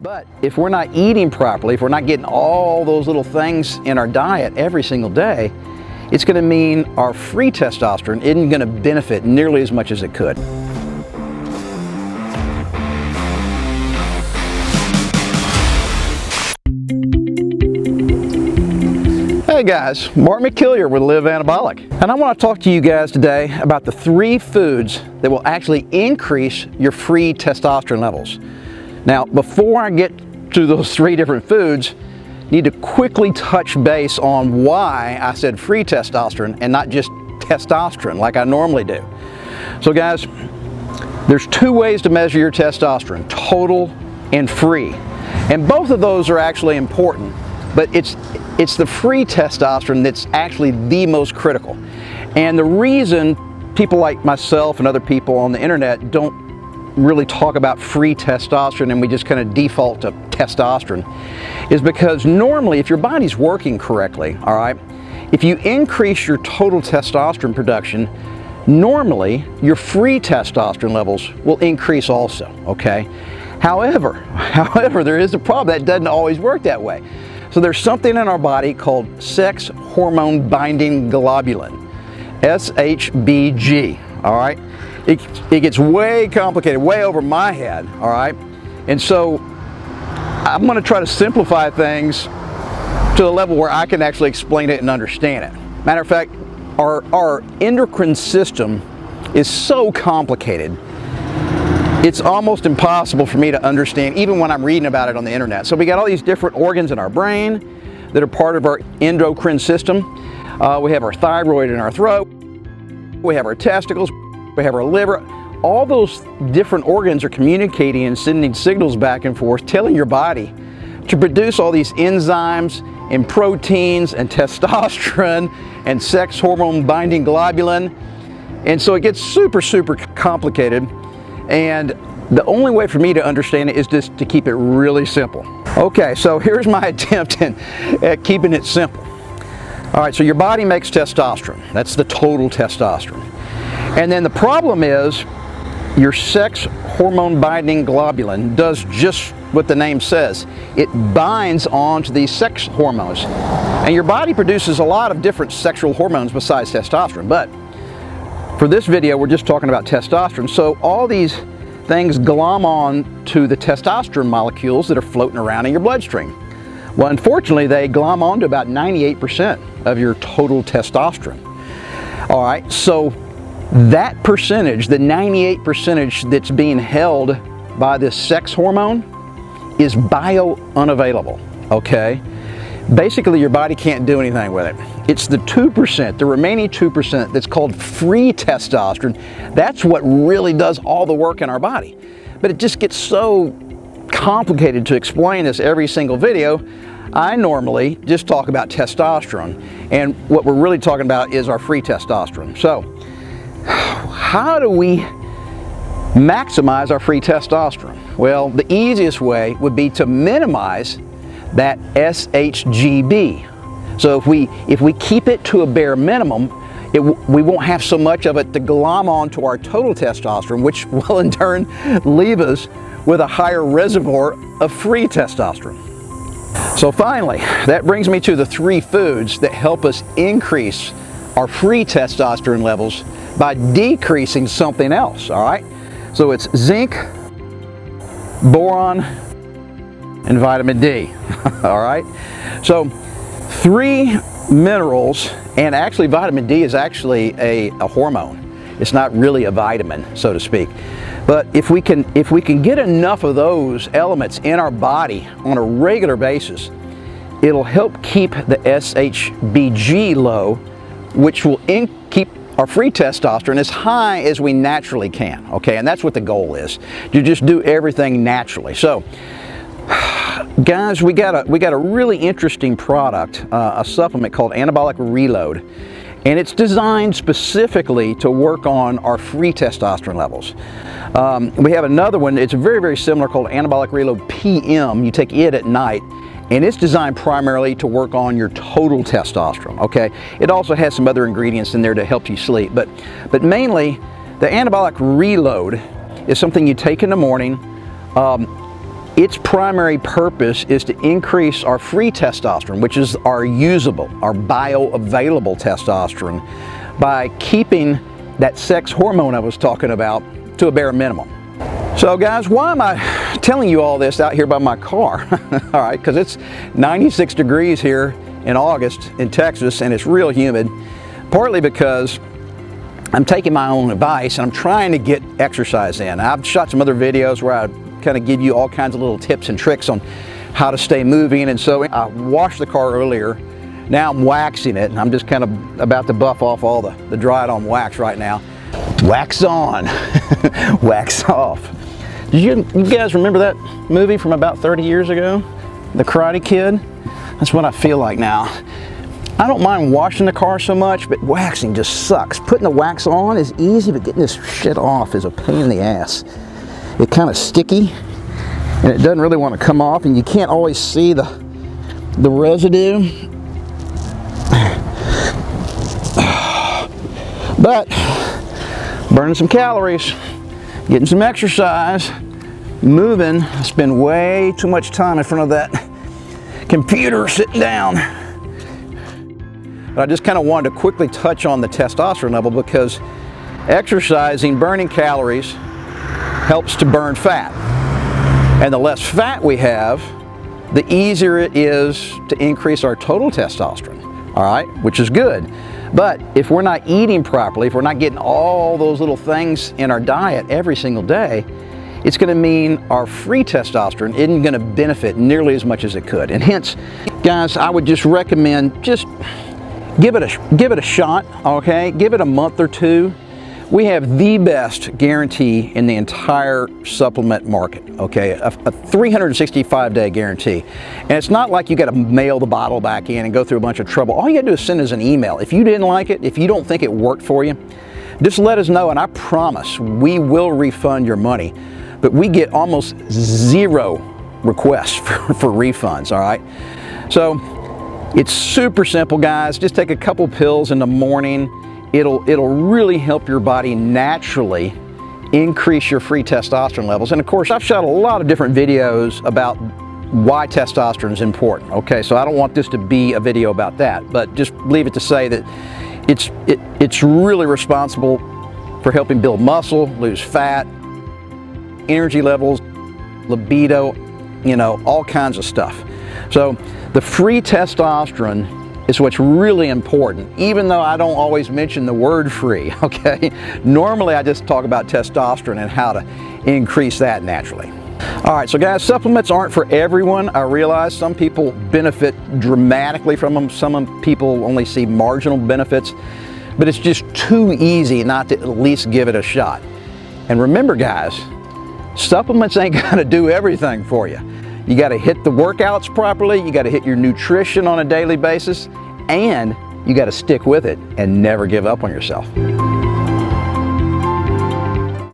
But if we're not eating properly, if we're not getting all those little things in our diet every single day, it's going to mean our free testosterone isn't going to benefit nearly as much as it could. Hey guys, Mark McKillier with Live Anabolic, and I want to talk to you guys today about the 3 foods that will actually increase your free testosterone levels. Now, before I get to those 3 different foods, I need to quickly touch base on why I said free testosterone and not just testosterone like I normally do. So guys, there's 2 ways to measure your testosterone, total and free. And both of those are actually important, but it's the free testosterone that's actually the most critical. And the reason people like myself and other people on the internet don't really talk about free testosterone and we just kind of default to testosterone is because normally if your body's working correctly, all right, if you increase your total testosterone production, normally your free testosterone levels will increase also, okay? However, there is a problem. That doesn't always work that way. So there's something in our body called Sex Hormone Binding Globulin, SHBG, all right? It gets way complicated, way over my head, all right? And so I'm going to try to simplify things to the level where I can actually explain it and understand it. Matter of fact, our endocrine system is so complicated, it's almost impossible for me to understand even when I'm reading about it on the internet. So we got all these different organs in our brain that are part of our endocrine system. We have our thyroid in our throat, we have our testicles, we have our liver. All those different organs are communicating and sending signals back and forth, telling your body to produce all these enzymes and proteins and testosterone and sex hormone binding globulin. And so it gets super, super complicated. And the only way for me to understand it is just to keep it really simple. Okay, so here's my attempt at keeping it simple. All right, so your body makes testosterone. That's the total testosterone. And then the problem is your sex hormone binding globulin does just what the name says. It binds onto these sex hormones. And your body produces a lot of different sexual hormones besides testosterone. But for this video, we're just talking about testosterone. So all these things glom on to the testosterone molecules that are floating around in your bloodstream. Well, unfortunately, they glom on to about 98% of your total testosterone. All right, so that percentage, the 98% that's being held by this sex hormone, is bio-unavailable, okay? Basically, your body can't do anything with it. It's the 2%, the remaining 2% that's called free testosterone. That's what really does all the work in our body. But it just gets so complicated to explain this every single video. I normally just talk about testosterone, and what we're really talking about is our free testosterone. So, how do we maximize our free testosterone? Well, the easiest way would be to minimize that SHBG. So if we keep it to a bare minimum, we won't have so much of it to glom onto our total testosterone, which will in turn leave us with a higher reservoir of free testosterone. So finally, that brings me to the 3 foods that help us increase our free testosterone levels by decreasing something else, all right? So it's zinc, boron, and vitamin D, all right? So 3 minerals, and actually vitamin D is actually a hormone. It's not really a vitamin, so to speak. But if we can get enough of those elements in our body on a regular basis, it'll help keep the SHBG low, which will keep our free testosterone as high as we naturally can, okay? And that's what the goal is, to just do everything naturally. So, guys, we got a really interesting product, a supplement called Anabolic Reload, and it's designed specifically to work on our free testosterone levels. We have another one, it's very, very similar, called Anabolic Reload PM. You take it at night, and it's designed primarily to work on your total testosterone, okay? It also has some other ingredients in there to help you sleep, but mainly the Anabolic Reload is something you take in the morning. its primary purpose is to increase our free testosterone, which is our usable, our bioavailable testosterone, by keeping that sex hormone I was talking about to a bare minimum. So guys, why am I telling you all this out here by my car? All right, because it's 96 degrees here in August in Texas, and it's real humid, partly because I'm taking my own advice and I'm trying to get exercise in. I've shot some other videos where I kind of give you all kinds of little tips and tricks on how to stay moving, and so I washed the car earlier. Now I'm waxing it, and I'm just kind of about to buff off all the dried on wax right now. Wax on, wax off. Did you guys remember that movie from about 30 years ago? The Karate Kid? That's what I feel like now. I don't mind washing the car so much, but waxing just sucks. Putting the wax on is easy, but getting this shit off is a pain in the ass. It's kind of sticky, and it doesn't really want to come off, and you can't always see the residue. But burning some calories, getting some exercise, moving. I spend way too much time in front of that computer sitting down. But I just kind of wanted to quickly touch on the testosterone level, because exercising, burning calories, helps to burn fat. And the less fat we have, the easier it is to increase our total testosterone, all right, which is good. But if we're not eating properly, if we're not getting all those little things in our diet every single day, it's going to mean our free testosterone isn't going to benefit nearly as much as it could. And hence, guys, I would just recommend just give it a shot, okay? Give it a month or two. We have the best guarantee in the entire supplement market, okay? A 365-day guarantee. And it's not like you got to mail the bottle back in and go through a bunch of trouble. All you got to do is send us an email. If you didn't like it, if you don't think it worked for you, just let us know, and I promise we will refund your money. But we get almost zero requests for refunds, all right? So it's super simple, guys. Just take a couple pills in the morning. It'll really help your body naturally increase your free testosterone levels. And of course, I've shot a lot of different videos about why testosterone is important. Okay, so I don't want this to be a video about that, but just leave it to say that it's really responsible for helping build muscle, lose fat, energy levels, libido, you know, all kinds of stuff. So the free testosterone is what's really important, even though I don't always mention the word free, okay? Normally I just talk about testosterone and how to increase that naturally. All right, so guys, supplements aren't for everyone. I realize some people benefit dramatically from them. Some people only see marginal benefits, but it's just too easy not to at least give it a shot. And remember, guys, supplements ain't gonna do everything for you. You gotta hit the workouts properly, you gotta hit your nutrition on a daily basis, and you gotta stick with it and never give up on yourself.